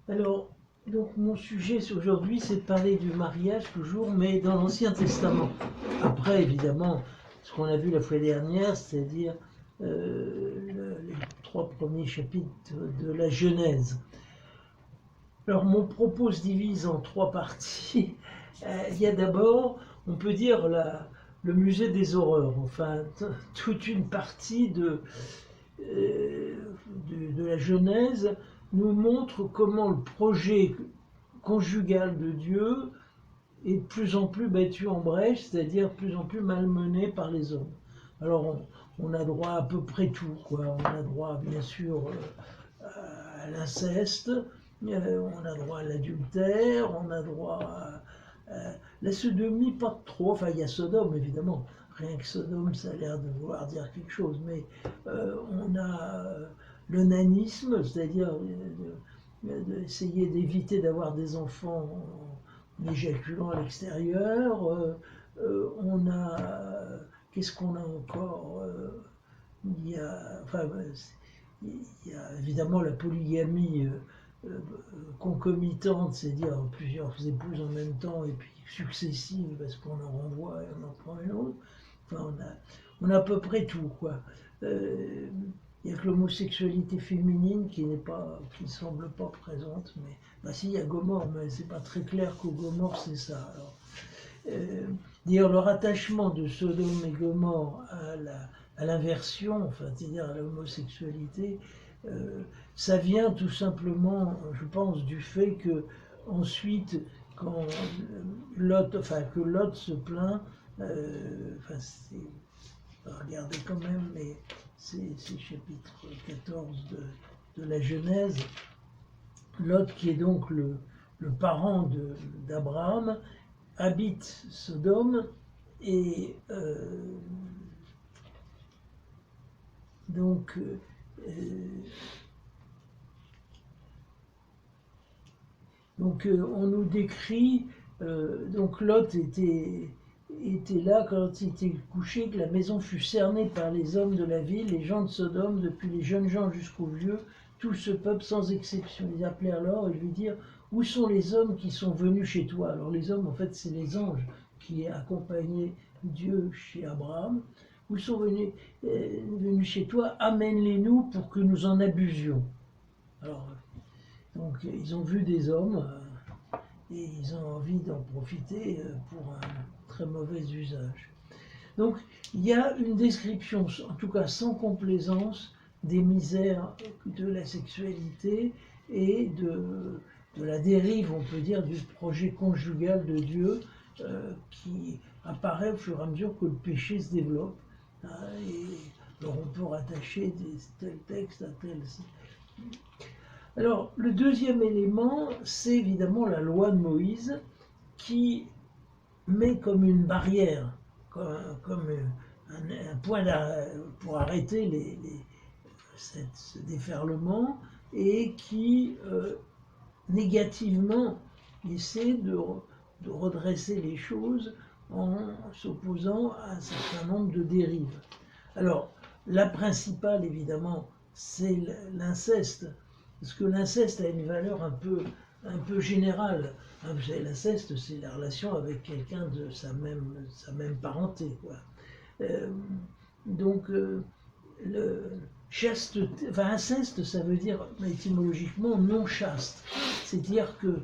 Alors, donc mon sujet aujourd'hui, c'est de parler du mariage toujours, mais dans l'Ancien Testament. Après, évidemment, ce qu'on a vu la fois dernière, c'est-à-dire les 3 premiers chapitres de la Genèse. Alors, mon propos se divise en 3 parties. Il y a d'abord, on peut dire, le musée des horreurs, enfin, toute une partie euh, de la Genèse nous montre comment le projet conjugal de Dieu est de plus en plus battu en brèche, c'est-à-dire de plus en plus malmené par les hommes. Alors on a droit à peu près tout, quoi. On a droit bien sûr à l'inceste, on a droit à l'adultère, on a droit à la sodomie, pas trop, enfin il y a Sodome évidemment, rien que Sodome ça a l'air de vouloir dire quelque chose, mais on a le nanisme, c'est-à-dire d'essayer d'éviter d'avoir des enfants en éjaculant à l'extérieur. On a. Qu'est-ce qu'on a encore il y a, enfin, il y a évidemment la polygamie concomitante, c'est-à-dire plusieurs épouses en même temps et puis successives parce qu'on en renvoie et on en prend une autre. Enfin, on a à peu près tout, quoi. Il n'y a que l'homosexualité féminine qui n'est pas, qui ne semble pas présente, mais bah si, il y a Gomorre, mais c'est pas très clair qu'au Gomorre c'est ça. Alors, d'ailleurs, le rattachement de Sodome et Gomorre à l'inversion, enfin, c'est-à-dire à l'homosexualité, ça vient tout simplement, je pense, du fait que ensuite, quand que Lot se plaint, enfin, regardez quand même, mais c'est chapitre 14 de la Genèse, Lot qui est donc le parent d'Abraham, habite Sodome et donc on nous décrit donc Lot était là quand il était couché, que la maison fut cernée par les hommes de la ville, les gens de Sodome, depuis les jeunes gens jusqu'aux vieux, tout ce peuple sans exception. Ils appelèrent alors et lui dirent: où sont les hommes qui sont venus chez toi? Alors les hommes, en fait, c'est les anges qui accompagnaient Dieu chez Abraham. Où sont venus chez toi? Amène-les-nous pour que nous en abusions. Alors, donc, ils ont vu des hommes et ils ont envie d'en profiter pour un très mauvais usage. Donc, il y a une description, en tout cas sans complaisance, des misères de la sexualité et de la dérive, on peut dire, du projet conjugal de Dieu qui apparaît au fur et à mesure que le péché se développe. Hein, et alors on peut rattacher tels textes à tels. Alors, le deuxième élément, c'est évidemment la loi de Moïse qui met comme une barrière, comme un point pour arrêter ce déferlement et qui négativement essaie de redresser les choses en s'opposant à un certain nombre de dérives. Alors, la principale, évidemment, c'est l'inceste, parce que l'inceste a une valeur un peu générale. Vous savez, l'inceste, c'est la relation avec quelqu'un de sa même parenté, quoi. Euh, donc, le chasteté, enfin, inceste, ça veut dire étymologiquement non chaste. C'est-à-dire que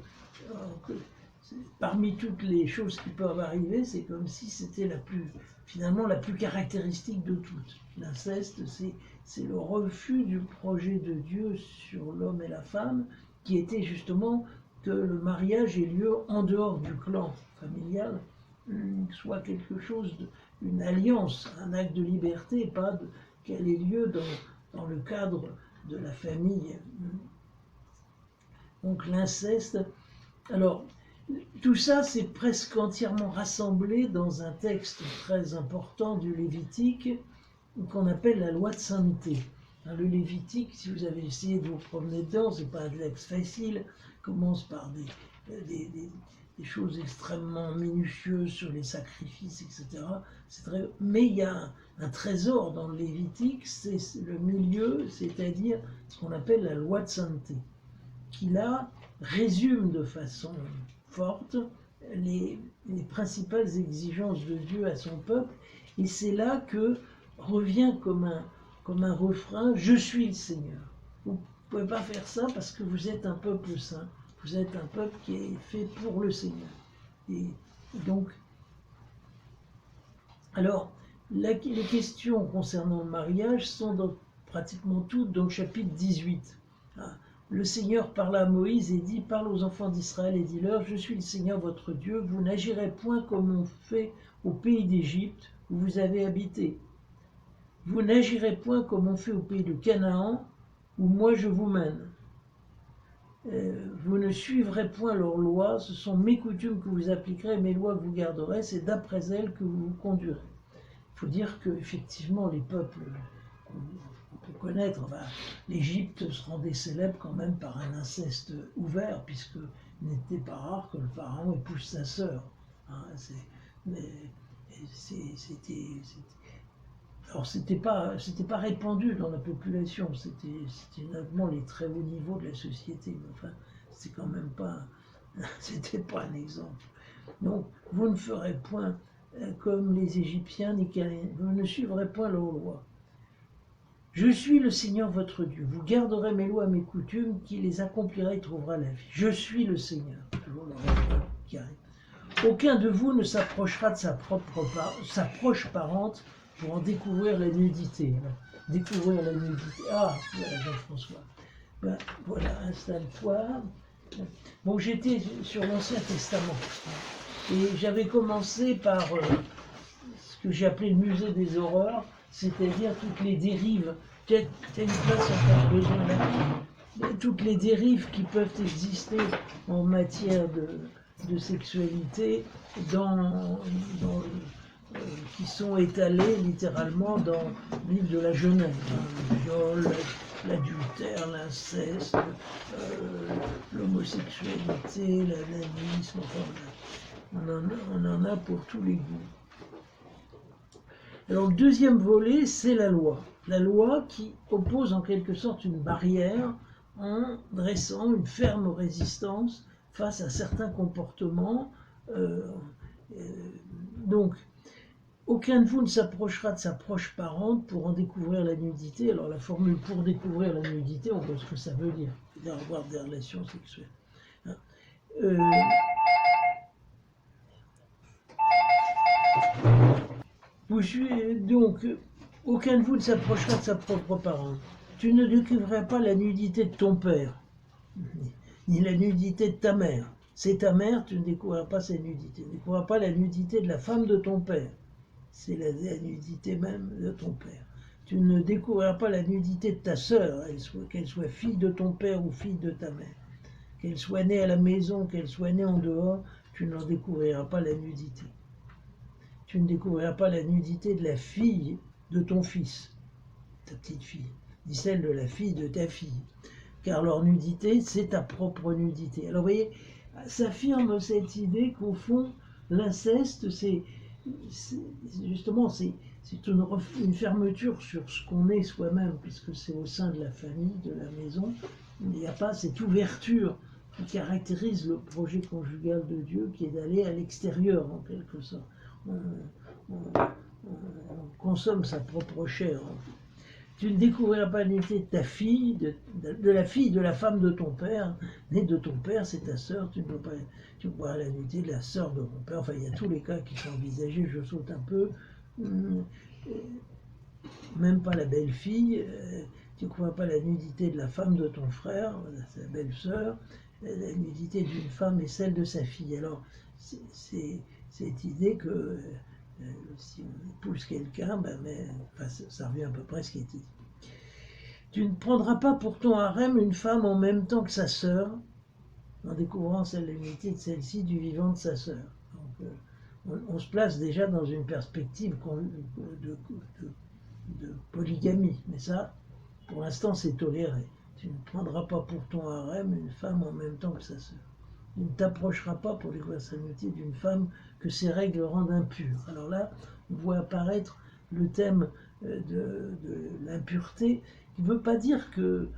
parmi toutes les choses qui peuvent arriver, c'est comme si c'était finalement la plus caractéristique de toutes. L'inceste, c'est le refus du projet de Dieu sur l'homme et la femme, qui était justement que le mariage ait lieu en dehors du clan familial, soit quelque chose, une alliance, un acte de liberté, pas qu'elle ait lieu dans le cadre de la famille. Donc l'inceste, alors tout ça, c'est presque entièrement rassemblé dans un texte très important du Lévitique qu'on appelle la loi de sainteté. Le Lévitique, si vous avez essayé de vous promener dedans, c'est pas un texte facile, commence par des choses extrêmement minutieuses sur les sacrifices, etc. Mais il y a un trésor dans le Lévitique, c'est le milieu, c'est-à-dire ce qu'on appelle la loi de sainteté, qui là résume de façon forte les principales exigences de Dieu à son peuple, et c'est là que revient comme un refrain, je suis le Seigneur. Vous ne pouvez pas faire ça parce que vous êtes un peuple saint, vous êtes un peuple qui est fait pour le Seigneur. Et donc, alors, les questions concernant le mariage sont pratiquement toutes dans le chapitre 18. Le Seigneur parla à Moïse et dit, parle aux enfants d'Israël et dis-leur, je suis le Seigneur votre Dieu, vous n'agirez point comme on fait au pays d'Égypte où vous avez habité. Vous n'agirez point comme on fait au pays de Canaan où moi je vous mène. Vous ne suivrez point leurs lois, ce sont mes coutumes que vous appliquerez, mes lois que vous garderez, c'est d'après elles que vous vous conduirez. Il faut dire qu'effectivement, les peuples qu'on peut connaître, l'Égypte se rendait célèbre quand même par un inceste ouvert, puisqu'il n'était pas rare que le pharaon épouse sa sœur. Alors, c'était pas répandu dans la population, c'était uniquement les très hauts niveaux de la société, mais enfin, c'était quand même pas, c'était pas un exemple. Donc, vous ne ferez point comme les Égyptiens, ni Cananéens, vous ne suivrez point leurs lois. Je suis le Seigneur votre Dieu, vous garderez mes lois, mes coutumes, qui les accomplira et trouvera la vie. Je suis le Seigneur, toujours le refrain qui arrive. Aucun de vous ne s'approchera de sa proche parente pour en découvrir la nudité. Découvrir la nudité. Ah, voilà Jean-François. Voilà, installe-toi. Bon, j'étais sur l'Ancien Testament. Et j'avais commencé par ce que j'ai appelé le musée des horreurs, c'est-à-dire toutes les dérives. Peut-être une place encore besoin là. Toutes les dérives qui peuvent exister en matière de sexualité qui sont étalées littéralement dans le livre de la Genèse. Le viol, l'adultère, l'inceste, l'homosexualité, l'ananisme, enfin, on en a pour tous les goûts. Alors le deuxième volet, c'est la loi. La loi qui oppose en quelque sorte une barrière en dressant une ferme résistance face à certains comportements. Donc, aucun de vous ne s'approchera de sa proche parente pour en découvrir la nudité. Alors la formule « pour découvrir la nudité », on voit ce que ça veut dire, c'est-à-dire avoir des relations sexuelles. Donc, aucun de vous ne s'approchera de sa propre parente. Tu ne découvriras pas la nudité de ton père, ni la nudité de ta mère. C'est ta mère, tu ne découvriras pas sa nudité. Tu ne découvriras pas la nudité de la femme de ton père. C'est la nudité même de ton père. Tu ne découvriras pas la nudité de ta sœur, qu'elle soit fille de ton père ou fille de ta mère. Qu'elle soit née à la maison, qu'elle soit née en dehors, tu n'en découvriras pas la nudité. Tu ne découvriras pas la nudité de la fille de ton fils, ta petite fille, ni celle de la fille de ta fille. Car leur nudité, c'est ta propre nudité. Alors vous voyez, s'affirme cette idée qu'au fond, l'inceste, c'est justement une fermeture sur ce qu'on est soi-même, puisque c'est au sein de la famille, de la maison. Il n'y a pas cette ouverture qui caractérise le projet conjugal de Dieu, qui est d'aller à l'extérieur, en quelque sorte. On consomme sa propre chair. Tu ne découvriras pas la nudité de ta fille, de la fille de la femme de ton père, née de ton père, c'est ta sœur, tu ne peux pas, tu vois la nudité de la sœur de ton père. Enfin, il y a tous les cas qui sont envisagés, je saute un peu. Même pas la belle-fille, tu ne découvriras pas la nudité de la femme de ton frère, sa belle-sœur, la nudité d'une femme et celle de sa fille. Alors, c'est cette idée que si on épouse quelqu'un, ça revient à peu près à ce qui était dit. Tu ne prendras pas pour ton harem une femme en même temps que sa sœur, en découvrant la nudité de celle-ci du vivant de sa sœur. Donc, on se place déjà dans une perspective de polygamie, mais ça, pour l'instant, c'est toléré. Tu ne prendras pas pour ton harem une femme en même temps que sa sœur. Tu ne t'approcheras pas pour découvrir sa nudité d'une femme que ses règles rendent impure. Alors là, on voit apparaître le thème de l'impureté, qui ne veut pas dire que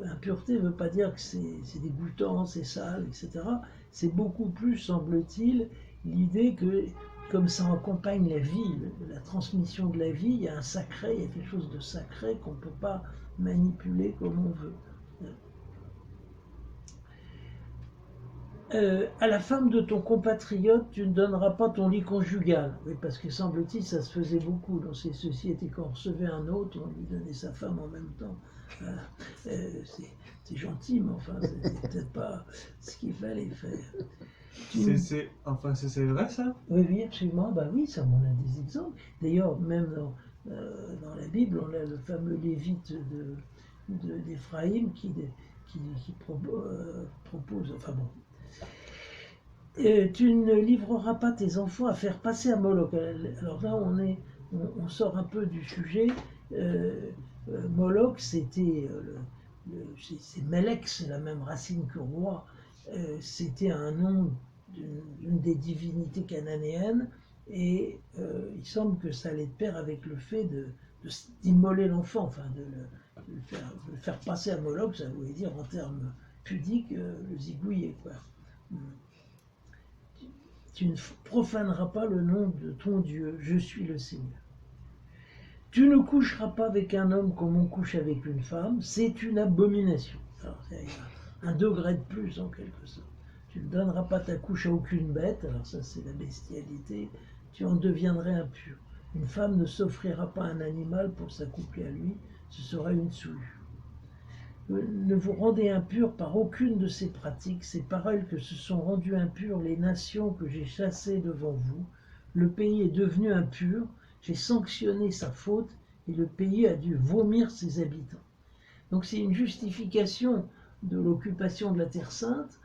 impureté ne veut pas dire que c'est dégoûtant, c'est sale, etc. C'est beaucoup plus, semble-t-il, l'idée que, comme ça accompagne la vie, la transmission de la vie, il y a un sacré, il y a quelque chose de sacré qu'on ne peut pas manipuler comme on veut. À la femme de ton compatriote, tu ne donneras pas ton lit conjugal. Oui, parce que semble-t-il, ça se faisait beaucoup dans ces sociétés. Quand on recevait un autre, on lui donnait sa femme en même temps. C'est gentil, mais enfin, c'est peut-être pas ce qu'il fallait faire. C'est vrai ça? Oui, oui, absolument. Bah oui, ça, on a des exemples. D'ailleurs, même dans la Bible, on a le fameux Lévite d'Éphraïm qui propose, enfin bon. Tu ne livreras pas tes enfants à faire passer à Moloch. Alors là, on sort un peu du sujet. Moloch, c'est Melech, c'est la même racine que roi. C'était un nom d'une des divinités cananéennes, et il semble que ça allait de pair avec le fait d'immoler l'enfant, enfin de le faire passer à Moloch. Ça voulait dire en termes pudiques le zigouiller, quoi. Tu ne profaneras pas le nom de ton Dieu, je suis le Seigneur. Tu ne coucheras pas avec un homme comme on couche avec une femme, c'est une abomination. Alors, il y a un degré de plus en quelque sorte. Tu ne donneras pas ta couche à aucune bête, alors ça c'est la bestialité, tu en deviendrais impur. Une femme ne s'offrira pas un animal pour s'accoupler à lui, ce sera une souillure. Ne vous rendez impurs par aucune de ces pratiques, c'est par elles que se sont rendues impures les nations que j'ai chassées devant vous. Le pays est devenu impur, j'ai sanctionné sa faute, et le pays a dû vomir ses habitants. Donc c'est une justification de l'occupation de la Terre Sainte,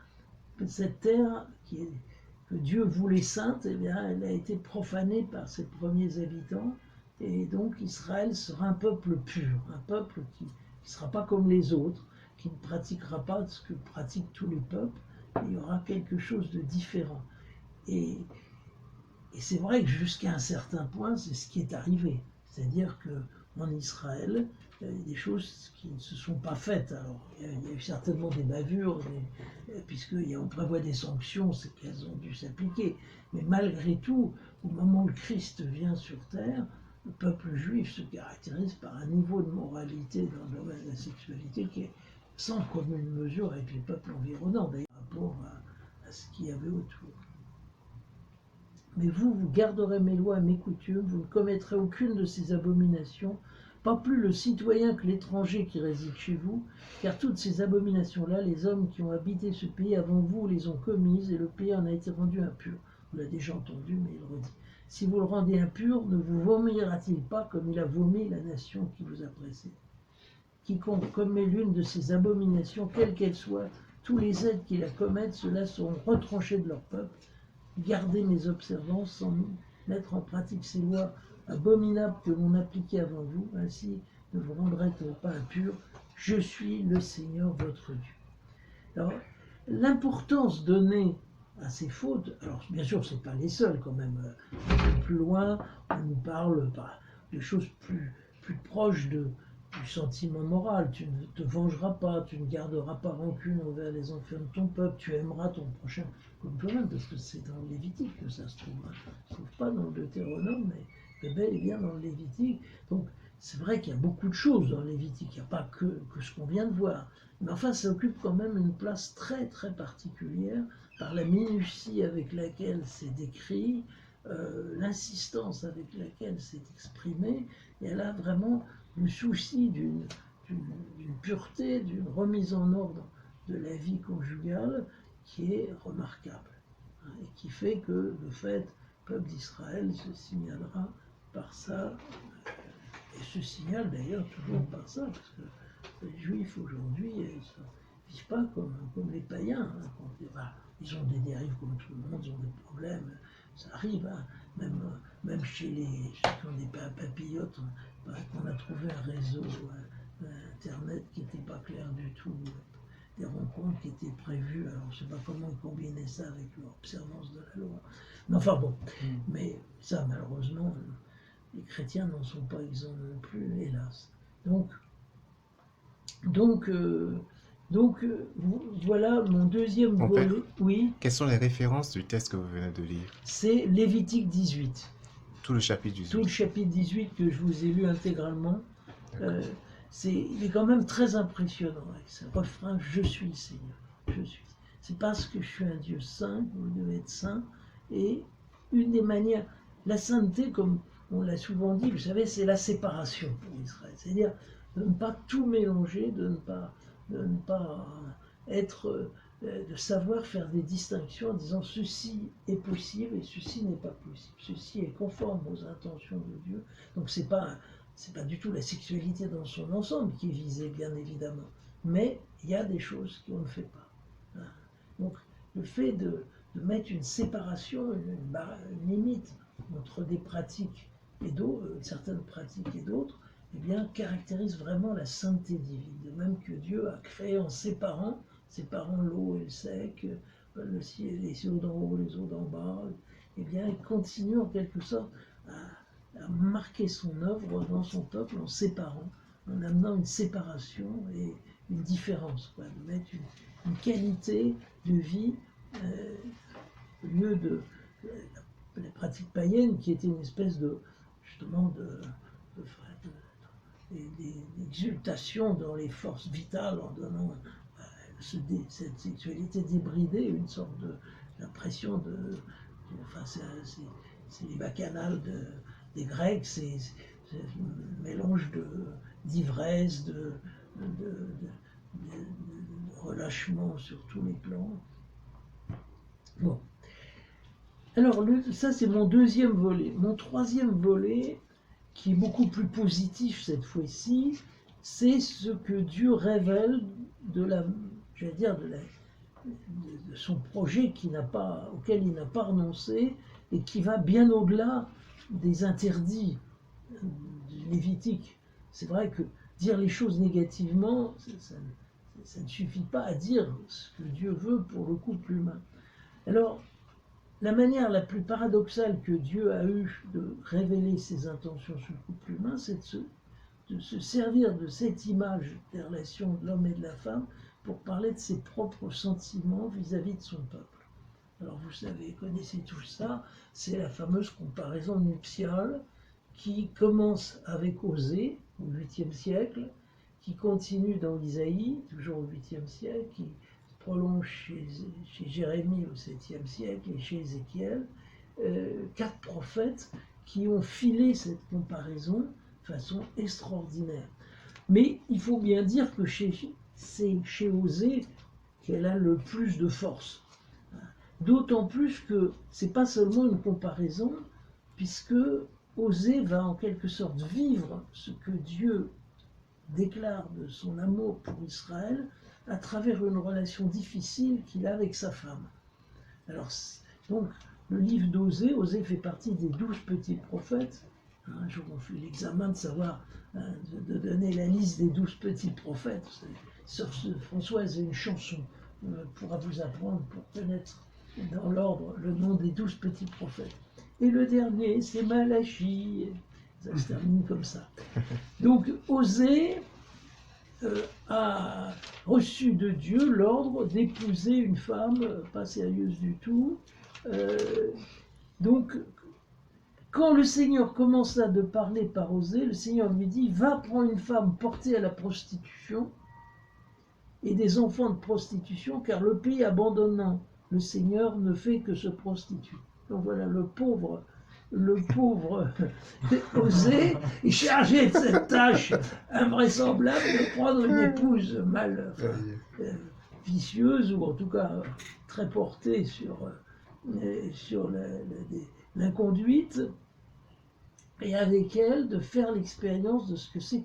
que cette terre que Dieu voulait sainte, eh bien, elle a été profanée par ses premiers habitants, et donc Israël sera un peuple pur, un peuple qui ne sera pas comme les autres, qui ne pratiquera pas ce que pratiquent tous les peuples. Il y aura quelque chose de différent. Et c'est vrai que jusqu'à un certain point, c'est ce qui est arrivé. C'est-à-dire qu'en Israël, il y a des choses qui ne se sont pas faites. Alors, il y a eu certainement des bavures, puisqu'on prévoit des sanctions, c'est qu'elles ont dû s'appliquer. Mais malgré tout, au moment où le Christ vient sur terre, le peuple juif se caractérise par un niveau de moralité dans le domaine de la sexualité qui est sans commune mesure avec les peuples environnants, d'ailleurs, par rapport à ce qu'il y avait autour. Mais vous garderez mes lois et mes coutumes, vous ne commettrez aucune de ces abominations, pas plus le citoyen que l'étranger qui réside chez vous, car toutes ces abominations-là, les hommes qui ont habité ce pays avant vous les ont commises, et le pays en a été rendu impur. On l'a déjà entendu, mais il redit. Si vous le rendez impur, ne vous vomira-t-il pas comme il a vomi la nation qui vous a précédé? Quiconque commet l'une de ces abominations, quelle qu'elle soit, tous les êtres qui la commettent, ceux-là seront retranchés de leur peuple. Gardez mes observances sans mettre en pratique ces lois abominables que l'on appliquait avant vous, ainsi ne vous rendrez-vous pas impurs. Je suis le Seigneur votre Dieu. Alors, l'importance donnée à ces fautes, alors bien sûr, ce n'est pas les seules quand même. Plus loin, on nous parle de choses plus proches du sentiment moral. Tu ne te vengeras pas, tu ne garderas pas rancune envers les enfants de ton peuple, tu aimeras ton prochain comme toi-même, parce que c'est dans le Lévitique que ça se trouve. Ça ne se trouve pas dans le Deutéronome, mais bel et bien dans le Lévitique. Donc c'est vrai qu'il y a beaucoup de choses dans le Lévitique, il n'y a pas que ce qu'on vient de voir. Mais enfin, ça occupe quand même une place très très particulière par la minutie avec laquelle c'est décrit, l'insistance avec laquelle c'est exprimé, et elle a vraiment le souci d'une pureté, d'une remise en ordre de la vie conjugale qui est remarquable, et qui fait que le fait, le peuple d'Israël se signalera par ça, et se signale d'ailleurs toujours par ça, parce que les Juifs aujourd'hui ne vivent pas comme les païens. Ils ont des dérives comme tout le monde, ils ont des problèmes, ça arrive, hein. Même chez ceux qui ont des papillotes, on a trouvé un réseau internet qui n'était pas clair du tout, des rencontres qui étaient prévues, alors je ne sais pas comment ils combinaient ça avec l'observance de la loi. Mais enfin bon, mais ça malheureusement, les chrétiens n'en sont pas exempts non plus, hélas. Donc, Donc, voilà mon deuxième Mon volet. père, Oui, quelles sont les références du texte que vous venez de lire? c'est Lévitique 18. Tout le chapitre Tout le 18. chapitre 18 que je vous ai lu intégralement. D'accord. Il est quand même très impressionnant avec ce refrain « Je suis le Seigneur, je suis ». C'est parce que je suis un Dieu saint que vous devez être saint. Et une des manières, la sainteté, comme on l'a souvent dit, vous savez, c'est la séparation pour Israël. C'est-à-dire de ne pas tout mélanger, de ne pas être, de savoir faire des distinctions en disant ceci est possible et ceci n'est pas possible. Ceci est conforme aux intentions de Dieu. Donc c'est pas du tout la sexualité dans son ensemble qui est visée, bien évidemment. Mais il y a des choses qu'on ne fait pas. Donc le fait de mettre une séparation, une limite entre des pratiques et d'autres, certaines pratiques et d'autres, eh bien, caractérise vraiment la sainteté divine. De même que Dieu a créé en séparant l'eau et le sec, le ciel, les eaux d'en haut, les eaux d'en bas, eh bien, il continue en quelque sorte à marquer son œuvre dans son peuple en séparant, en amenant une séparation et une différence, quoi, de mettre une qualité de vie au lieu de la pratique païenne qui était une espèce de justement d'exultation dans les forces vitales en donnant cette sexualité débridée, une sorte d'impression enfin c'est les bacchanales des Grecs, c'est un mélange d'ivresse, de relâchement sur tous les plans. Bon. Alors, ça, c'est mon deuxième volet. Mon troisième volet, qui est beaucoup plus positif cette fois-ci, c'est ce que Dieu révèle de son projet auquel il n'a pas renoncé et qui va bien au-delà des interdits du Lévitique. C'est vrai que dire les choses négativement, ça ne suffit pas à dire ce que Dieu veut pour le couple humain. Alors, la manière la plus paradoxale que Dieu a eue de révéler ses intentions sur le couple humain, c'est de se servir de cette image des relations de l'homme et de la femme pour parler de ses propres sentiments vis-à-vis de son peuple. Alors vous savez, connaissez tout ça, c'est la fameuse comparaison nuptiale qui commence avec Osée au 8e siècle, qui continue dans Isaïe, toujours au 8e siècle, qui prolonge chez Jérémie au 7e siècle et chez Ézéchiel, 4 prophètes qui ont filé cette comparaison de façon extraordinaire. Mais il faut bien dire que c'est chez Osée qu'elle a le plus de force. D'autant plus que c'est pas seulement une comparaison, puisque Osée va en quelque sorte vivre ce que Dieu déclare de son amour pour Israël à travers une relation difficile qu'il a avec sa femme. Alors, donc, le livre d'Osée, Osée fait partie des 12 petits prophètes. Un jour, on fait l'examen de savoir, de donner la liste des 12 petits prophètes. Sœur Françoise a une chanson pourra vous apprendre pour connaître dans l'ordre le nom des 12 petits prophètes. Et le dernier, c'est Malachie. Ça se termine comme ça. Donc, Osée a reçu de Dieu l'ordre d'épouser une femme pas sérieuse du tout. Donc, quand le Seigneur commença de parler par Osée, le Seigneur lui dit « Va prendre une femme portée à la prostitution et des enfants de prostitution, car le pays abandonnant le Seigneur ne fait que se prostituer. » Donc voilà, le pauvre Osée est chargé de cette tâche invraisemblable de prendre une épouse vicieuse, ou en tout cas très portée sur l'inconduite, et avec elle de faire l'expérience de ce que c'est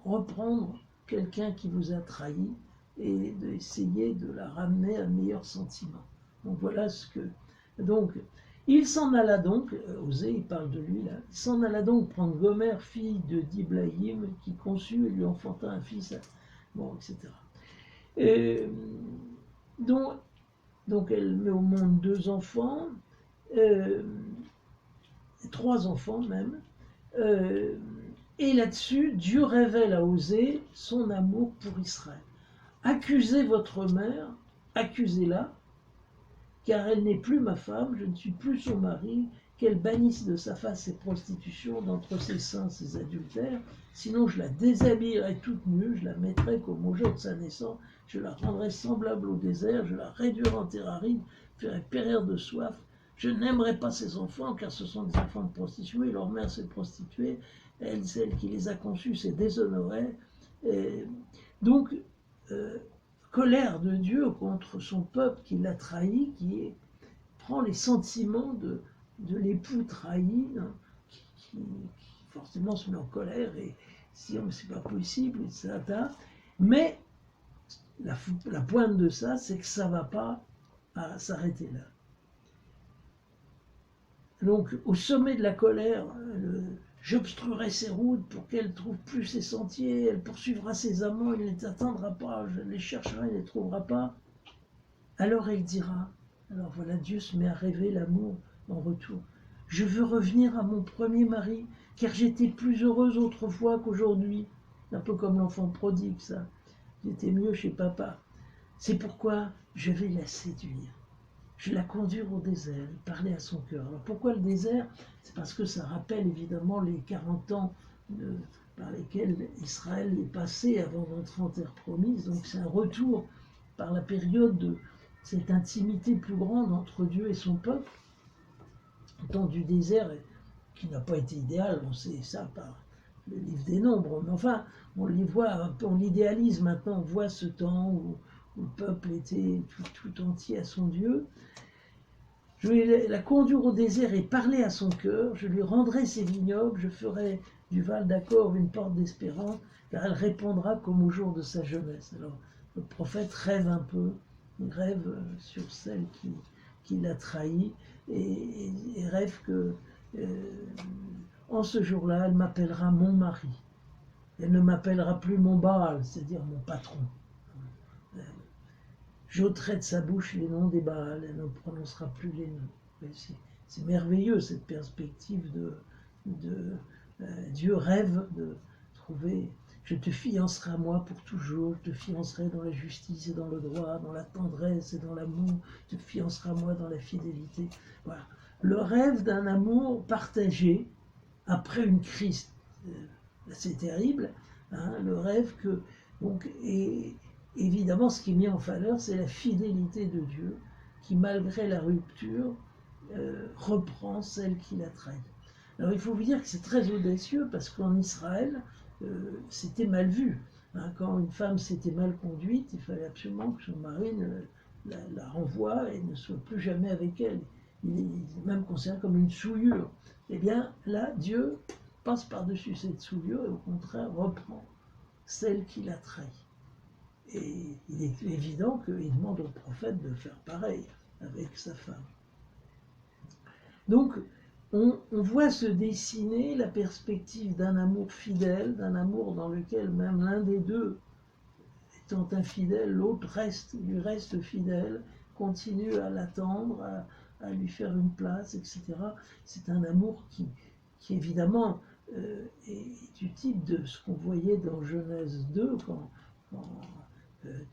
reprendre quelqu'un qui vous a trahi et d'essayer de la ramener à un meilleur sentiment. Donc voilà ce que... Donc, il s'en alla donc, Osée, il parle de lui là, il s'en alla donc prendre Gomer, fille de Diblaïm, qui conçut et lui enfanta un fils, bon, etc. Donc elle met au monde 2 enfants, 3 enfants même, Et là-dessus, Dieu révèle à Osée son amour pour Israël. Accusez votre mère, accusez-la, car elle n'est plus ma femme, je ne suis plus son mari, qu'elle bannisse de sa face ses prostitutions, d'entre ses seins ses adultères, sinon je la déshabillerai toute nue, je la mettrai comme au jour de sa naissance, je la rendrai semblable au désert, je la réduirai en terre aride, ferai périr de soif, je n'aimerai pas ses enfants, car ce sont des enfants de prostituées, leur mère s'est prostituée, elle, celle qui les a conçus, s'est déshonorée. Et donc, colère de Dieu contre son peuple qui l'a trahi, prend les sentiments de l'époux trahi, hein, qui forcément se met en colère et se dit oh, mais c'est pas possible, etc. Mais la pointe de ça, c'est que ça ne va pas s'arrêter là. Donc, au sommet de la colère, j'obstruerai ses routes pour qu'elle ne trouve plus ses sentiers, elle poursuivra ses amants, il ne les atteindra pas, je les chercherai, il ne les trouvera pas. Alors elle dira, alors voilà, Dieu se met à rêver l'amour en retour. Je veux revenir à mon premier mari, car j'étais plus heureuse autrefois qu'aujourd'hui. Un peu comme l'enfant prodigue, ça. J'étais mieux chez papa. C'est pourquoi je vais la séduire. Je vais la conduire au désert et parler à son cœur. Alors pourquoi le désert? C'est parce que ça rappelle évidemment les 40 ans par lesquels Israël est passé avant d'entrer en terre promise. Donc c'est un retour par la période de cette intimité plus grande entre Dieu et son peuple. Le temps du désert, qui n'a pas été idéal, on sait ça par le livre des Nombres, mais enfin, on les voit, on l'idéalise maintenant, on voit ce temps où le peuple était tout entier à son Dieu. Je vais la conduire au désert et parler à son cœur, je lui rendrai ses vignobles, je ferai du Val d'Achor une porte d'espérance, car elle répondra comme au jour de sa jeunesse. Alors, le prophète rêve un peu, il rêve sur celle qui l'a trahi, et rêve que en ce jour-là, elle m'appellera mon mari. Elle ne m'appellera plus mon Baal, c'est-à-dire mon patron. J'ôterai de sa bouche les noms des Baals, elle ne prononcera plus les noms. C'est merveilleux cette perspective de Dieu rêve de trouver. Je te fiancerai à moi pour toujours, je te fiancerai dans la justice et dans le droit, dans la tendresse et dans l'amour, je te fiancerai à moi dans la fidélité. Voilà. Le rêve d'un amour partagé après une crise assez terrible, hein, le rêve que. Donc, et évidemment, ce qui est mis en valeur, c'est la fidélité de Dieu qui, malgré la rupture, reprend celle qui l'a trahi. Alors il faut vous dire que c'est très audacieux parce qu'en Israël, c'était mal vu. Hein, quand une femme s'était mal conduite, il fallait absolument que son mari la renvoie et ne soit plus jamais avec elle. Il est même considéré comme une souillure. Eh bien là, Dieu passe par-dessus cette souillure et au contraire reprend celle qui l'a trahi. Et il est évident qu'il demande au prophète de faire pareil avec sa femme. Donc, on voit se dessiner la perspective d'un amour fidèle, d'un amour dans lequel même l'un des deux, étant infidèle, l'autre lui reste fidèle, continue à l'attendre, à lui faire une place, etc. C'est un amour qui évidemment, est du type de ce qu'on voyait dans Genèse 2, quand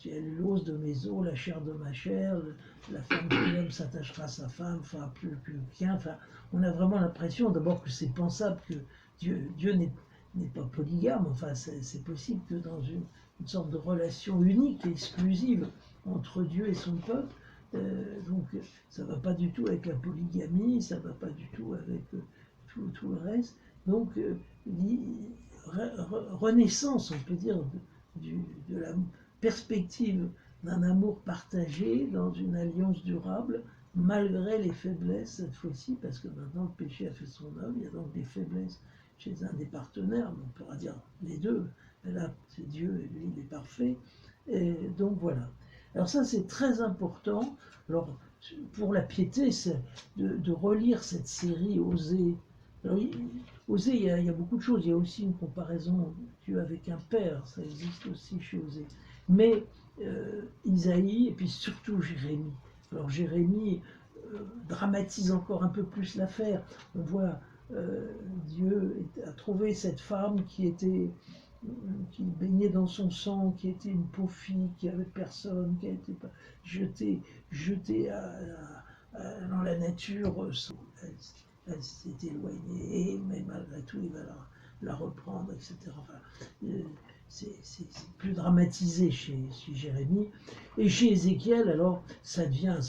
tu es l'os de mes os, la chair de ma chair, la femme de l'homme s'attachera à sa femme, fera plus que qu'un. Enfin, on a vraiment l'impression d'abord que c'est pensable que Dieu n'est pas polygame, enfin c'est possible que dans une sorte de relation unique et exclusive entre Dieu et son peuple, donc ça ne va pas du tout avec la polygamie, ça ne va pas du tout avec tout le reste. Donc renaissance, on peut dire, de la perspective d'un amour partagé dans une alliance durable, malgré les faiblesses cette fois-ci, parce que maintenant le péché a fait son œuvre, il y a donc des faiblesses chez un des partenaires, mais on pourra dire les deux, mais là c'est Dieu et lui il est parfait, et donc voilà. Alors ça c'est très important. Alors pour la piété, c'est de relire cette série Osée. Alors, Osée, il y a beaucoup de choses, il y a aussi une comparaison Dieu avec un père, ça existe aussi chez Osée. Mais Isaïe, et puis surtout Jérémie. Alors Jérémie dramatise encore un peu plus l'affaire. On voit Dieu a trouvé cette femme qui baignait dans son sang, qui était une pauvre fille, qui avait personne, qui a été jetée dans la nature. Elle s'est éloignée, mais malgré tout, il va la reprendre, etc. Enfin, c'est plus dramatisé chez Jérémie. Et chez Ézéchiel, alors, ça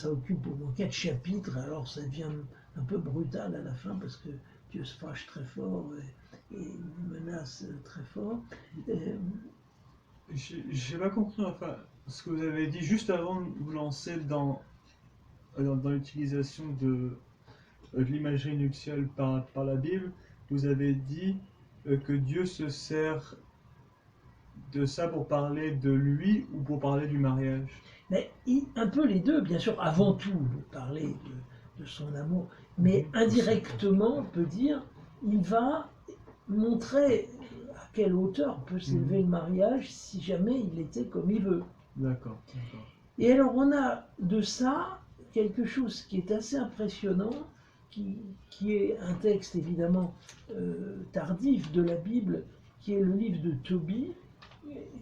occupe au moins 4 chapitres, alors ça devient un peu brutal à la fin, parce que Dieu se fâche très fort et menace très fort. J'ai pas compris, enfin, ce que vous avez dit juste avant de vous lancer dans l'utilisation de l'imagerie nuptiale par la Bible. Vous avez dit que Dieu se sert de ça pour parler de lui ou pour parler du mariage. Mais un peu les deux, bien sûr, avant tout, parler de son amour, mais indirectement, on peut dire, il va montrer à quelle hauteur peut s'élever le mariage si jamais il était comme il veut. D'accord. Et alors on a de ça quelque chose qui est assez impressionnant, qui est un texte évidemment tardif de la Bible, qui est le livre de Tobie,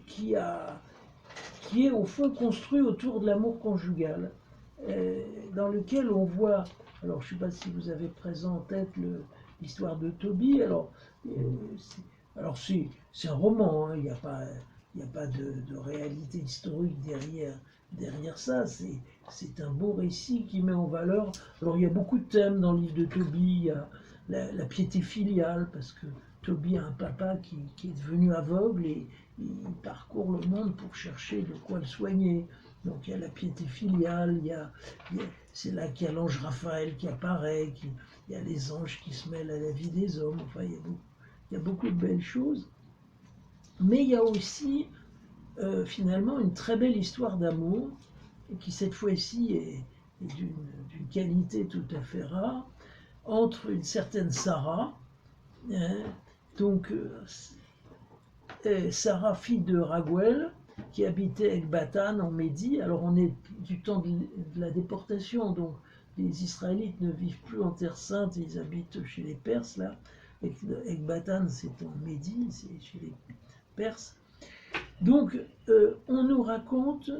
qui est au fond construit autour de l'amour conjugal, dans lequel on voit, alors je ne sais pas si vous avez présent en tête l'histoire de Tobie, alors c'est un roman, hein, il n'y a pas de réalité historique derrière ça, c'est un beau récit qui met en valeur, alors il y a beaucoup de thèmes dans le livre de Tobie, il y a la piété filiale, parce que Tobie a un papa qui est devenu aveugle et il parcourt le monde pour chercher de quoi le soigner. Donc il y a la piété filiale, c'est là qu'il y a l'ange Raphaël qui apparaît, il y a les anges qui se mêlent à la vie des hommes, enfin il y a beaucoup de belles choses. Mais il y a aussi finalement une très belle histoire d'amour, qui cette fois-ci est d'une qualité tout à fait rare, entre une certaine Sarah, donc Sarah, fille de Raguel, qui habitait Ecbatane en Médie. Alors on est du temps de la déportation, donc les Israélites ne vivent plus en Terre Sainte, ils habitent chez les Perses, là. Ecbatane, c'est en Médie, c'est chez les Perses. Donc on nous raconte...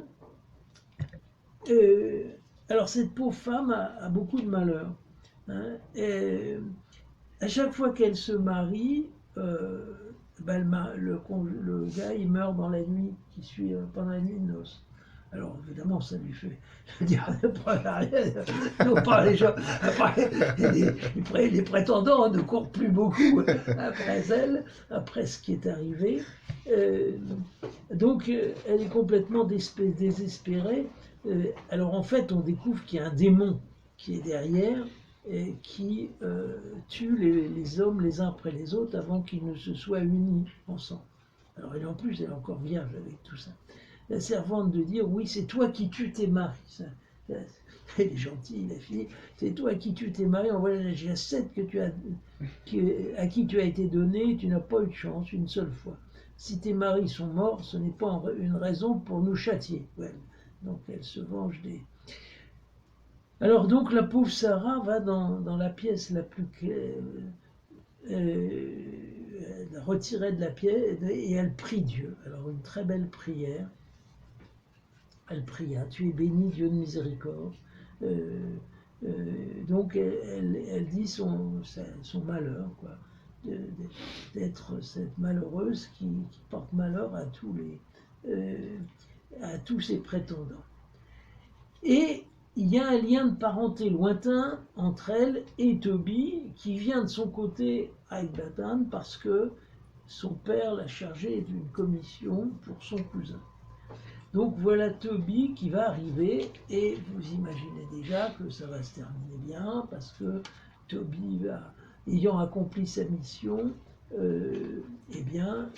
alors cette pauvre femme a beaucoup de malheur. Hein, et à chaque fois qu'elle se marie, le gars il meurt dans la nuit qui suit, pendant la nuit de noces. Alors évidemment ça lui fait, je veux dire, non pas les gens, après les prétendants ne courent plus beaucoup après elle, après ce qui est arrivé. Donc elle est complètement désespérée. Alors en fait on découvre qu'il y a un démon qui est derrière, et qui tue les hommes les uns après les autres avant qu'ils ne se soient unis ensemble. Alors et en plus elle est encore vierge avec tout ça. La servante de dire oui c'est toi qui tues tes maris. Elle est gentille la fille, c'est toi qui tues tes maris, en voilà j'ai 7 à qui tu as été donné, tu n'as pas eu de chance une seule fois. Si tes maris sont morts, ce n'est pas une raison pour nous châtier. Ouais. Donc elle se venge des... Alors donc la pauvre Sarah va dans la pièce la plus retirée de la pièce et elle prie Dieu. Alors une très belle prière. Elle pria, tu es béni Dieu de miséricorde. Donc elle dit son malheur, quoi, d'être cette malheureuse qui porte malheur à tous ses prétendants. Et il y a un lien de parenté lointain entre elle et Tobie, qui vient de son côté à Ecbatane parce que son père l'a chargé d'une commission pour son cousin. Donc voilà Tobie qui va arriver, et vous imaginez déjà que ça va se terminer bien, parce que Tobie, ayant accompli sa mission, eh bien,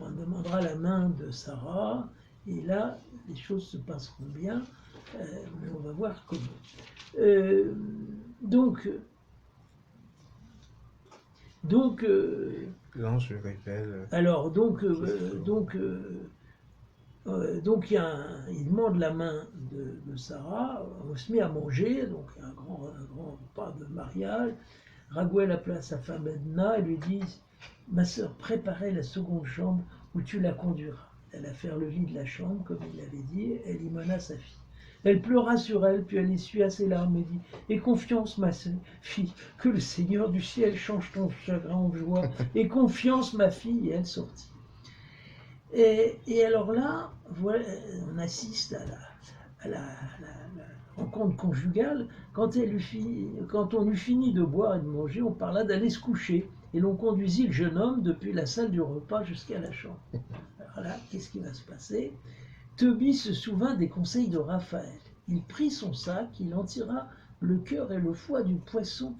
demandera la main de Sarah, et là, les choses se passeront bien, mais on va voir comment. L'ange lui révèle. Alors, donc il demande la main de Sarah, on se met à manger, donc un grand repas de mariage, Raguel appela sa femme Edna et lui dit « Ma sœur, préparez la seconde chambre où tu la conduiras. » Elle a fait le lit de la chambre, comme il l'avait dit, elle y mena sa fille. Elle pleura sur elle, puis elle essuya ses larmes et dit « Aie confiance, ma fille, que le Seigneur du ciel change ton chagrin en joie. Aie confiance, ma fille. » Et elle sortit. Et alors là, voilà, on assiste à la rencontre conjugale. Quand on eut fini de boire et de manger, on parla d'aller se coucher. Et l'on conduisit le jeune homme depuis la salle du repas jusqu'à la chambre. Alors là, qu'est-ce qui va se passer? Tobie se souvint des conseils de Raphaël. Il prit son sac, il en tira le cœur et le foie du poisson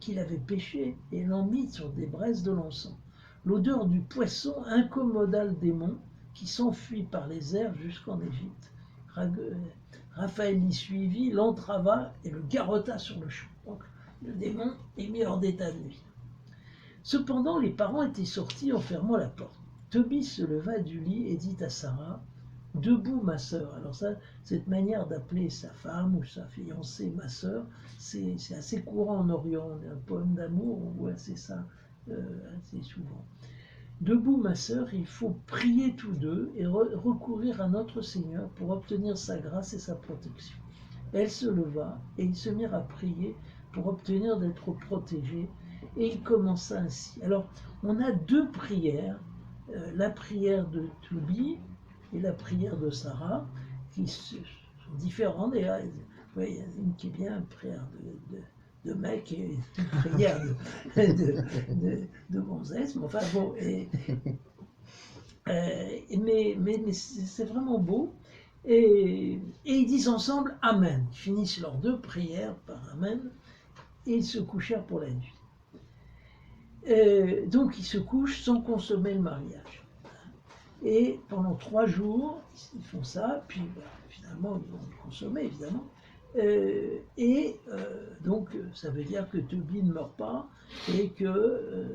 qu'il avait pêché et l'en mit sur des braises de l'encens. L'odeur du poisson incommoda le démon qui s'enfuit par les airs jusqu'en Égypte. Raphaël l'y suivit, l'entrava et le garrotta sur le champ. Donc, le démon est mis hors d'état de nuire. Cependant, les parents étaient sortis en fermant la porte. Tobie se leva du lit et dit à Sarah « Debout, ma sœur ». Alors ça, cette manière d'appeler sa femme ou sa fiancée ma sœur, c'est assez courant en Orient. Un poème d'amour, on voit assez ça assez souvent. « Debout, ma sœur, il faut prier tous deux et recourir à notre Seigneur pour obtenir sa grâce et sa protection. » Elle se leva et ils se mirent à prier pour obtenir d'être protégés. Et il commença ainsi. Alors, on a deux prières, la prière de Tobie et la prière de Sarah, qui sont différentes. Et là, il y en a une qui est bien une prière de mec et une prière de gonzesse. Mais enfin bon, mais c'est vraiment beau. Et ils disent ensemble Amen. Ils finissent leurs deux prières par Amen. Et ils se couchèrent pour la nuit. Donc ils se couchent sans consommer le mariage. Et pendant 3 jours, ils font ça, puis finalement ils vont le consommer évidemment. Donc ça veut dire que Tobie ne meurt pas et que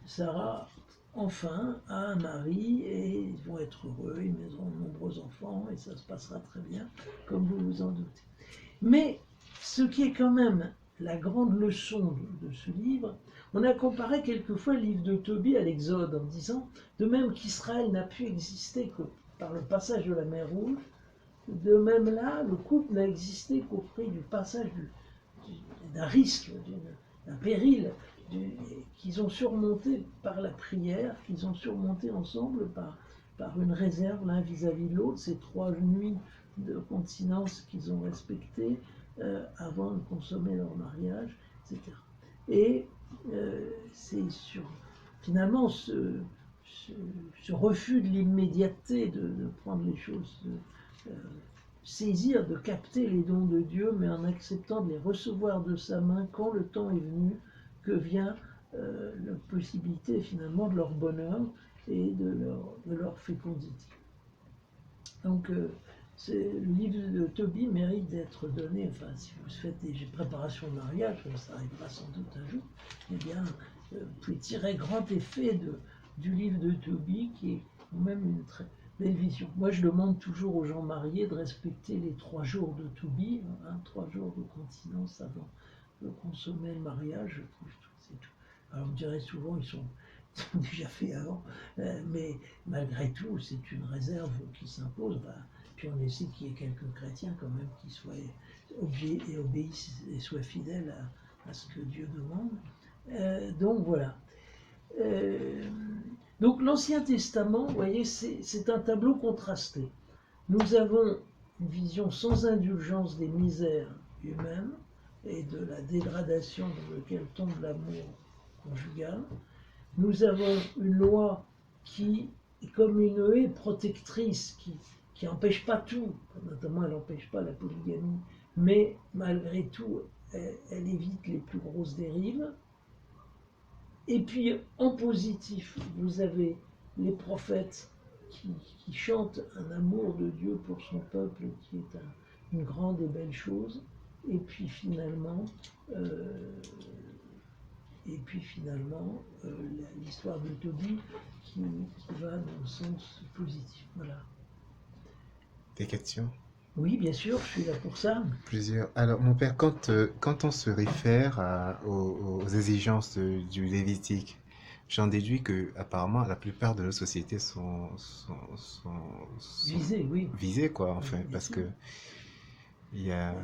Sarah enfin a un mari et ils vont être heureux, ils auront de nombreux enfants et ça se passera très bien, comme vous vous en doutez. Mais ce qui est quand même la grande leçon de ce livre, on a comparé quelquefois le livre de Tobie à l'Exode en disant, de même qu'Israël n'a pu exister que par le passage de la mer Rouge, de même là, le couple n'a existé qu'au prix du passage d'un risque, d'un péril qu'ils ont surmonté par la prière, qu'ils ont surmonté ensemble par une réserve l'un vis-à-vis de l'autre, ces 3 nuits de continence qu'ils ont respectées avant de consommer leur mariage, etc. Et c'est finalement ce refus de l'immédiateté de prendre les choses, saisir, de capter les dons de Dieu, mais en acceptant de les recevoir de sa main quand le temps est venu, que vient la possibilité finalement de leur bonheur et de leur fécondité. Donc le livre de Tobie mérite d'être donné, enfin si vous faites des préparations de mariage, comme ça arrivera sans doute un jour, eh bien vous pouvez tirer grand effet du livre de Tobie qui est même une très belle vision. Moi je demande toujours aux gens mariés de respecter les 3 jours de Tobie, 3 jours de continence avant de consommer le mariage, je trouve que c'est tout. Alors on me dirait souvent ils sont déjà faits avant, mais malgré tout c'est une réserve qui s'impose. Puis on essaie qu'il y ait quelques chrétiens quand même qui soient obéissent et soient fidèles à ce que Dieu demande. Donc voilà. Donc l'Ancien Testament, vous voyez, c'est un tableau contrasté. Nous avons une vision sans indulgence des misères humaines et de la dégradation dans laquelle tombe l'amour conjugal. Nous avons une loi qui est comme une haie protectrice qui n'empêche pas tout, notamment elle n'empêche pas la polygamie, mais malgré tout, elle évite les plus grosses dérives. Et puis, en positif, vous avez les prophètes qui chantent un amour de Dieu pour son peuple, qui est une grande et belle chose. Et puis finalement, l'histoire de Tobie qui va dans le sens positif. Voilà. Des questions? Oui, bien sûr, je suis là pour ça. Plusieurs. Alors, mon père, quand on se réfère aux exigences du Lévitique, j'en déduis que apparemment la plupart de nos sociétés sont Visé, oui. visées, quoi, Oui, enfin, bien parce sûr. que il y a,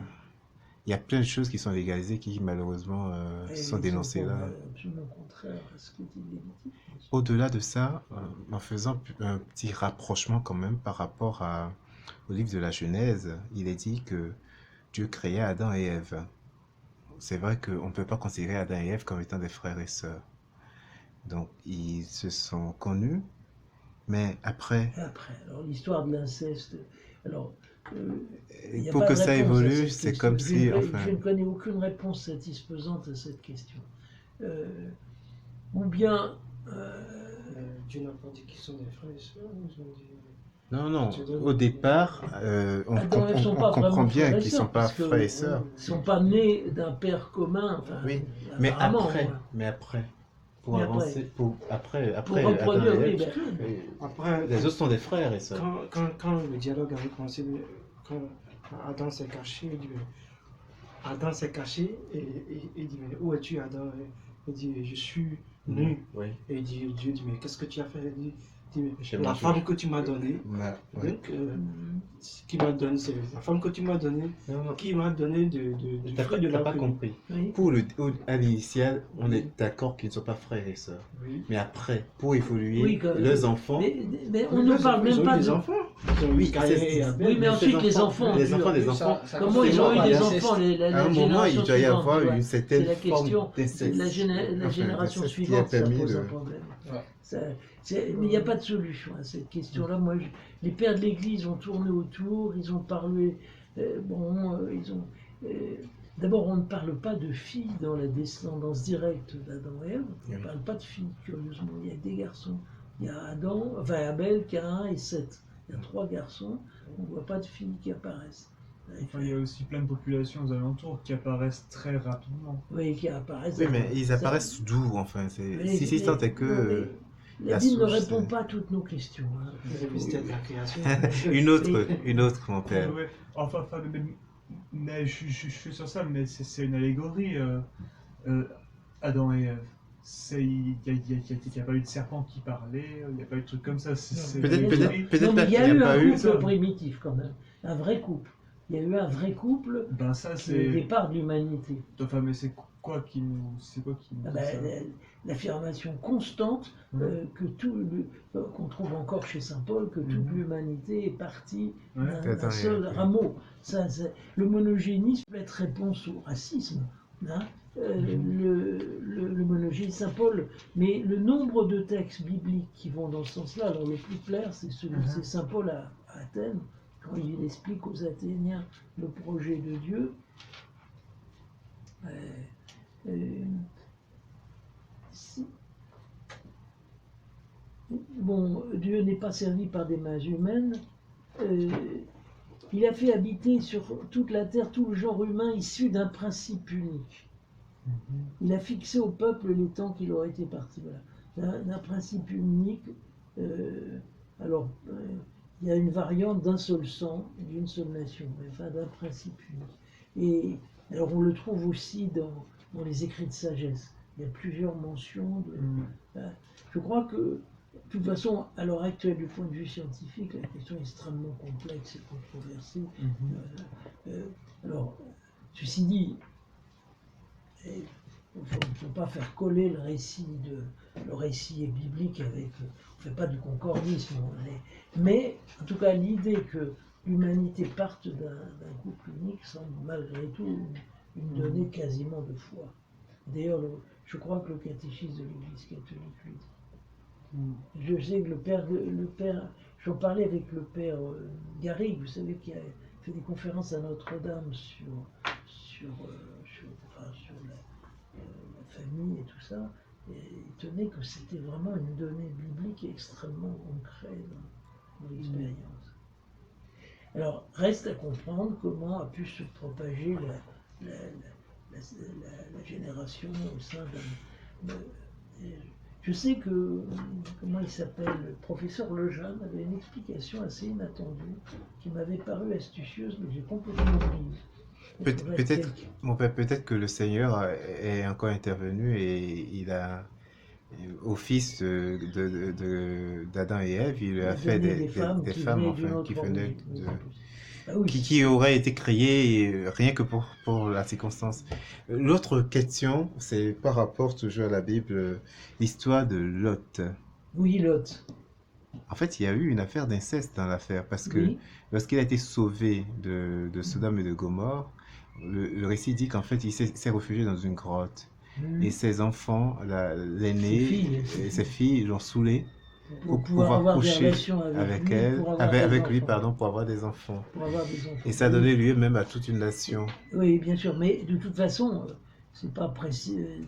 il y a plein de choses qui sont légalisées qui malheureusement Et sont ils sont dénoncées là. absolument contraires à ce que dit Lévitique. Bien sûr. Au-delà de ça, en faisant un petit rapprochement quand même par rapport au livre de la Genèse, il est dit que Dieu créa Adam et Ève. C'est vrai qu'on ne peut pas considérer Adam et Ève comme étant des frères et sœurs. Donc, ils se sont connus, mais après, Et après, alors l'histoire de l'inceste, alors euh, il n'y a pour pas que de ça réponse à évolue, cette c'est question. comme si, enfin, Je ne connais aucune réponse satisfaisante à cette question. Euh, ou bien, Dieu n'a pas dit qu'ils sont des frères et sœurs, ils ont dit... non, non, au départ, Adam et Ève ne sont on pas comprend vraiment bien frères et qu'ils ne sont sœurs, pas parce que frères et sœurs. ils ne sont pas nés d'un père commun, enfin, Oui, mais apparemment, après, ouais. mais après, pour Mais avancer, après Pour Adam reproduire, et oui, Ève, bien sûr. Après, les autres sont des frères et sœurs. quand le dialogue avait commencé, quand Adam s'est caché, il dit, mais Adam s'est caché et il dit, mais où es-tu, Adam? Il dit, je suis nu. Oui, Et Dieu dit, mais qu'est-ce que tu as fait? Il dit, J'ai la mangé. femme que tu m'as donnée, ouais. donc, qui m'a donné, c'est la femme que tu m'as donnée, Non, non, qui m'a donné du fruit de t'as pas l'arbre. compris. Oui. À l'initial, on Oui. est d'accord qu'ils ne sont pas frères et sœurs. Oui. Mais après, pour évoluer, Oui, quand- leurs enfants, Mais on ne parle même pas des de... enfants. Ils ont eu Oui, Caïn c'est- et Abel. Oui, mais ensuite, les enfants... les enfants des Ça- enfants, ça Comment ils ont eu forcément, des l'inceste. enfants, à la un moment, il génération doit y suivante, avoir tu vois. une certaine C'est la forme question, c'est d'inceste. la Enfin, génération d'inceste qui a suivante, ça permis pose de- un problème. Ouais. Mais il n'y a pas de solution à cette question-là. Moi, les pères de l'Église ont tourné autour, ils ont parlé. Ils ont. D'abord, on ne parle pas de filles dans la descendance directe d'Adam et Ève. On ne Oui. parle pas de filles, curieusement. Il y a des garçons. Il y a Abel, Caïn et Seth. Il y a 3 garçons. On ne voit pas de filles qui apparaissent. Enfin, il y a aussi plein de populations aux alentours qui apparaissent très rapidement. Oui, qui apparaissent. Oui, mais ils Ça- apparaissent d'où, enfin, Mais- si tant est non, que... mais la la Bible ne souche, répond c'est- pas à toutes nos questions. Hein. Le mystère de la création. une autre, mon père. Ouais, enfin, mais je suis sur ça, mais c'est une allégorie. Adam et Ève. Il n'y a pas eu de serpent qui parlait, il n'y a pas eu de truc comme ça. C'est Peut-être- une peut-être- allégorie. peut-être Non, mais il y a qu'il n'y eu a pas un eu- couple primitif quand même. Un vrai couple. Il y a eu un vrai couple Ben ça, qui est le c'est. départ de l'humanité. Enfin, mais c'est quoi qui nous. C'est quoi qui nous. Ah dit ben, ça L'affirmation constante qu'on trouve encore chez saint Paul, que toute Mhm. l'humanité est partie Ouais. d'un Attends, seul ouais. rameau. Le monogénisme peut être réponse au racisme. Hein. Le monogénisme, saint Paul, mais le nombre de textes bibliques qui vont dans ce sens-là, alors le plus clair, c'est c'est saint Paul à Athènes, quand il explique aux Athéniens le projet de Dieu. Bon, Dieu n'est pas servi par des mains humaines. Il a fait habiter sur toute la terre tout le genre humain issu d'un principe unique. Il a fixé au peuple les temps qu'il aurait été parti. Voilà. D'un principe unique. Il y a une variante d'un seul sang, d'une seule nation, mais enfin d'un principe unique. Et alors on le trouve aussi dans les écrits de sagesse. Il y a plusieurs mentions de. Je crois que, de toute façon, à l'heure actuelle, du point de vue scientifique, la question est extrêmement complexe et controversée. Alors, ceci dit, il ne faut pas faire coller le récit est biblique avec. On ne fait pas du concordisme. Mais, en tout cas, l'idée que l'humanité parte d'un couple unique semble malgré tout une donnée quasiment de foi. D'ailleurs, je crois que le catéchisme de l'Église catholique le dit. Je sais que le père, j'en parlais avec le père Garrigue, vous savez, qui a fait des conférences à Notre-Dame sur la famille et tout ça, et il tenait que c'était vraiment une donnée biblique extrêmement ancrée dans l'expérience. Alors, reste à comprendre comment a pu se propager la génération au sein d'un. Je sais que, comment il s'appelle, le professeur Lejeune avait une explication assez inattendue qui m'avait paru astucieuse, mais j'ai complètement oublié. Peut-être, mon père, peut-être que le Seigneur est encore intervenu et il a, au fils d'Adam et Ève, il a fait des femmes des qui femmes venaient d'une enfin, qui autre venaient origine. de, Ah oui, qui auraient été créées rien que pour la circonstance. L'autre question, c'est par rapport toujours à la Bible, l'histoire de Lot. oui, Lot. En fait, il y a eu une affaire d'inceste dans l'affaire parce que Oui. lorsqu'il a été sauvé de Sodome et de Gomorrhe, le récit dit qu'en fait, il s'est réfugié dans une grotte. Et ses enfants, l'aîné et ses filles l'ont saoulé Pour pour pouvoir pouvoir avoir des coucher relations avec lui, pour avoir avec des lui, enfants. pardon, pour avoir des enfants. Pour avoir des enfants. Et ça a donné lieu même à toute une nation. Oui, bien sûr, mais de toute façon, c'est pas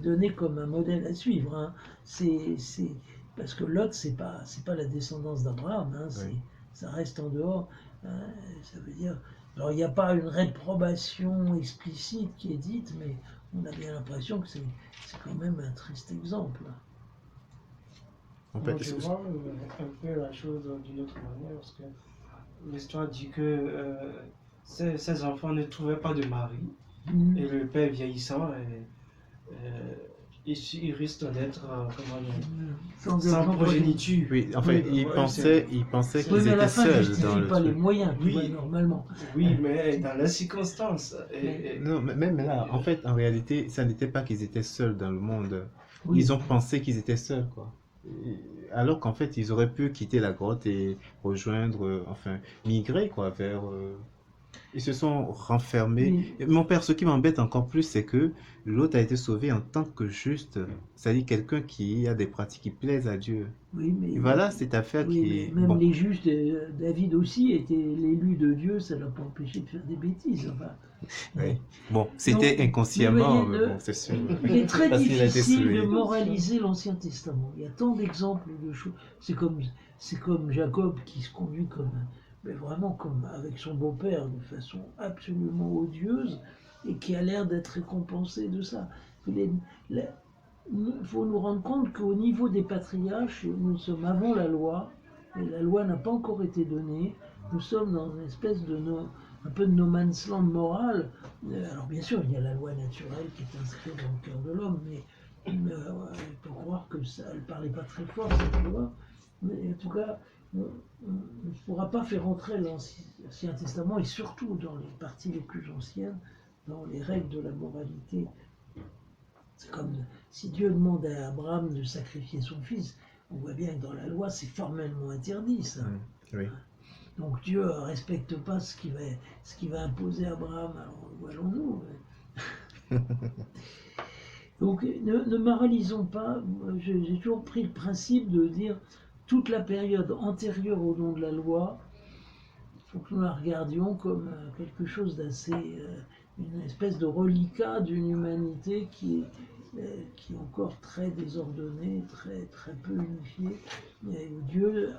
donné comme un modèle à suivre. Hein. C'est parce que Lot, c'est pas la descendance d'Abraham. Hein. Oui. Ça reste en dehors. Hein. Ça veut dire. Alors, il n'y a pas une réprobation explicite qui est dite, mais on a bien l'impression que c'est quand même un triste exemple. On peut- Moi, je vois un peu la chose d'une autre manière, parce que l'histoire dit que ces enfants ne trouvaient pas de mari, Mhm. et le père vieillissant, il risque d'être sans progéniture. Oui, enfin, Oui, il ouais, pensait Oui, qu'ils mais à la étaient fin, ne seuls justifie dans le pas les truc. moyens, tu Oui. vois, normalement. Oui, mais dans les circonstances. Non, mais même là, en fait, en réalité, ça n'était pas qu'ils étaient seuls dans le monde. Oui. Ils ont pensé qu'ils étaient seuls, quoi. Alors qu'en fait, ils auraient pu quitter la grotte et rejoindre, enfin, migrer, quoi, vers... Ils se sont renfermés. Oui. Et mon père, ce qui m'embête encore plus, c'est que l'autre a été sauvé en tant que juste, c'est-à-dire quelqu'un qui a des pratiques qui plaisent à Dieu. Oui, mais, Et voilà cette affaire oui, qui mais est... même Bon, les justes, David aussi était l'élu de Dieu, ça ne l'a pas empêché de faire des bêtises. Enfin, oui. Bon, c'était Donc, inconsciemment, mais mais voyez, bon, c'est sûr. il est très Parce qu'il a été difficile de souillé. moraliser l'Ancien Testament. Il y a tant d'exemples de choses. C'est comme Jacob qui se conduit comme, mais vraiment comme avec son beau-père de façon absolument odieuse et qui a l'air d'être récompensé de ça. Il faut nous rendre compte qu'au niveau des patriarches, nous sommes avant la loi, et la loi n'a pas encore été donnée. Nous sommes dans une espèce un peu de no man's land moral. Alors bien sûr, il y a la loi naturelle qui est inscrite dans le cœur de l'homme, mais il peut croire que ça, elle parlait pas très fort cette loi. Mais en tout cas, on ne pourra pas faire entrer l'Ancien Testament, et surtout dans les parties les plus anciennes, dans les règles de la moralité. C'est comme si Dieu demande à Abraham de sacrifier son fils. On voit bien que dans la loi, c'est formellement interdit, ça. Oui. Donc Dieu ne respecte pas ce qu'il va imposer à Abraham. Alors, où allons-nous? Donc ne moralisons pas. J'ai toujours pris le principe de dire toute la période antérieure au don de la loi, il faut que nous la regardions comme quelque chose d'assez... une espèce de reliquat d'une humanité qui est encore très désordonnée, très peu unifiée. Et Dieu,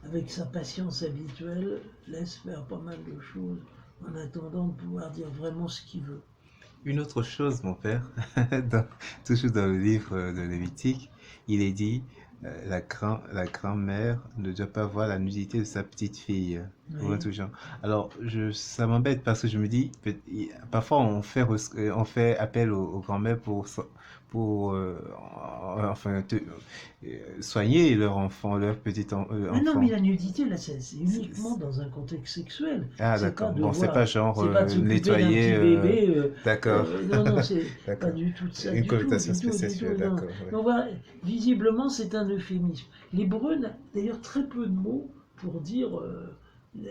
avec sa patience habituelle, laisse faire pas mal de choses en attendant de pouvoir dire vraiment ce qu'il veut. Une autre chose, mon père, toujours dans le livre de Lévitique, il est dit la grand-mère ne doit pas voir la nudité de sa petite fille. Oui. Alors, ça m'embête parce que je me dis, parfois on fait appel aux grand-mères pour enfin, soigner leur enfant, leur petit enfant. Mais non, mais la nudité, là, c'est uniquement dans un contexte sexuel. Ah, C'est d'accord. pas Bon, c'est pas genre c'est pas de s'occuper nettoyer. d'un petit bébé. D'accord. Non, c'est pas D'accord. du tout de ça. Une du tout, connotation du tout, du spéciale, tout, non. d'accord. Ouais. Donc voilà, visiblement, c'est un euphémisme. L'hébreu n'a d'ailleurs très peu de mots pour dire. Il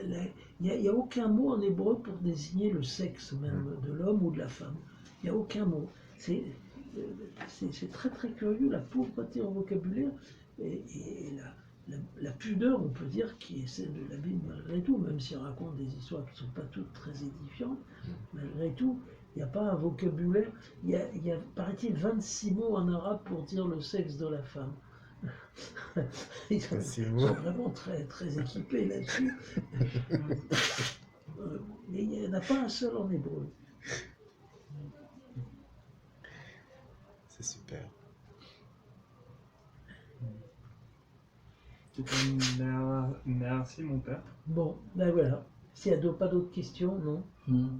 n'y a aucun mot en hébreu pour désigner le sexe même de l'homme ou de la femme. Il n'y a aucun mot. C'est très très curieux, la pauvreté en vocabulaire et la pudeur, on peut dire, qui est celle de la Bible malgré tout, même si on raconte des histoires qui ne sont pas toutes très édifiantes, malgré tout, il n'y a pas un vocabulaire. Il y a paraît-il, 26 mots en arabe pour dire le sexe de la femme. Ils sont vraiment très, très équipés là-dessus. Mais il n'y en a pas un seul en hébreu. C'est super. Merci, mon père. Bon, ben voilà. S'il n'y a pas d'autres questions, non? Non.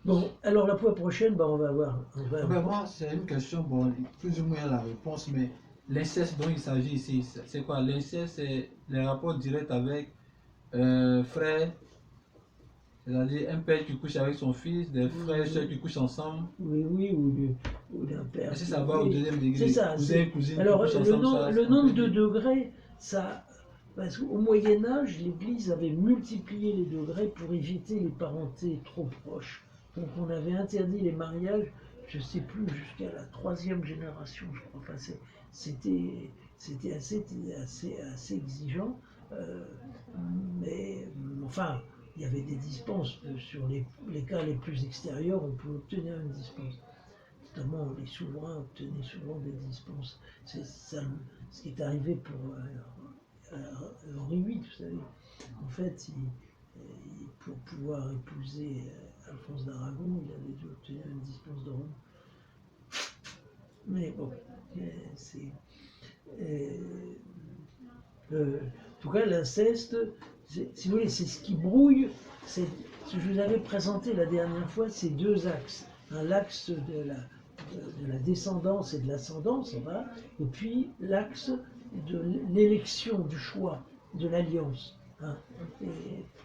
Bon, alors la fois prochaine, ben, on va voir. Moi, c'est une question, bon, plus ou moins la réponse, mais l'inceste dont il s'agit ici, c'est quoi? L'inceste, c'est les rapports directs avec frères, c'est-à-dire un père qui couche avec son fils, des frères et soeurs qui couchent ensemble. Oui, ou d'un père. Est-ce que ça va au deuxième degré? C'est ça. Cousin et cousine Alors, qui couchent ensemble, le nombre de degrés, ça. Parce qu'au Moyen-Âge, l'Église avait multiplié les degrés pour éviter les parentés trop proches. Donc, on avait interdit les mariages, je ne sais plus, jusqu'à la 3e génération, je crois. Enfin, c'était assez exigeant. Mais, enfin, il y avait des dispenses. Sur les cas les plus extérieurs, on pouvait obtenir une dispense. Notamment, les souverains obtenaient souvent des dispenses. C'est ça, ce qui est arrivé pour Henri VIII, vous savez. En fait, pour pouvoir épouser Alphonse d'Aragon, il avait dû obtenir une dispense de Rome. Mais bon, c'est... en tout cas, l'inceste, si vous voulez, c'est ce qui brouille. C'est ce que je vous avais présenté la dernière fois, c'est deux axes. L'axe de la descendance et de l'ascendance, voilà, et puis l'axe de l'élection, du choix, de l'alliance. Hein.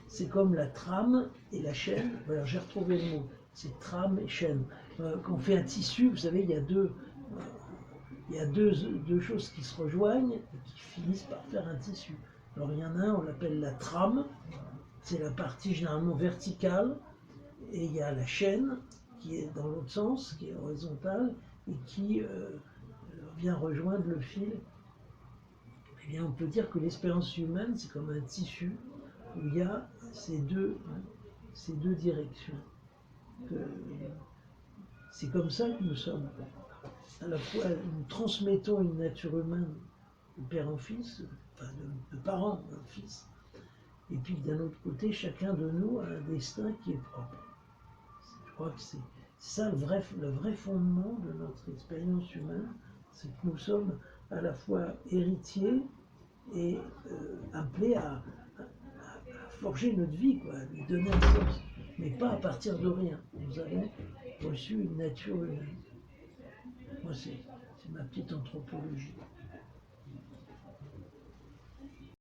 C'est comme la trame et la chaîne. Alors j'ai retrouvé le mot. C'est trame et chaîne. Quand on fait un tissu, vous savez, il y a deux choses qui se rejoignent et qui finissent par faire un tissu. Alors il y en a un, on l'appelle la trame, c'est la partie généralement verticale, et il y a la chaîne qui est dans l'autre sens, qui est horizontale, et qui vient rejoindre le fil. Eh bien, on peut dire que l'expérience humaine, c'est comme un tissu où il y a ces deux directions. C'est comme ça que nous sommes. À la fois, nous transmettons une nature humaine de père en fils, enfin de parent en fils, et puis d'un autre côté, chacun de nous a un destin qui est propre. Je crois que c'est ça le vrai fondement de notre expérience humaine, c'est que nous sommes à la fois héritiers et appelés à forger notre vie, quoi, à lui donner un sens, mais pas à partir de rien. Nous avons reçu une nature humaine. Moi, c'est ma petite anthropologie.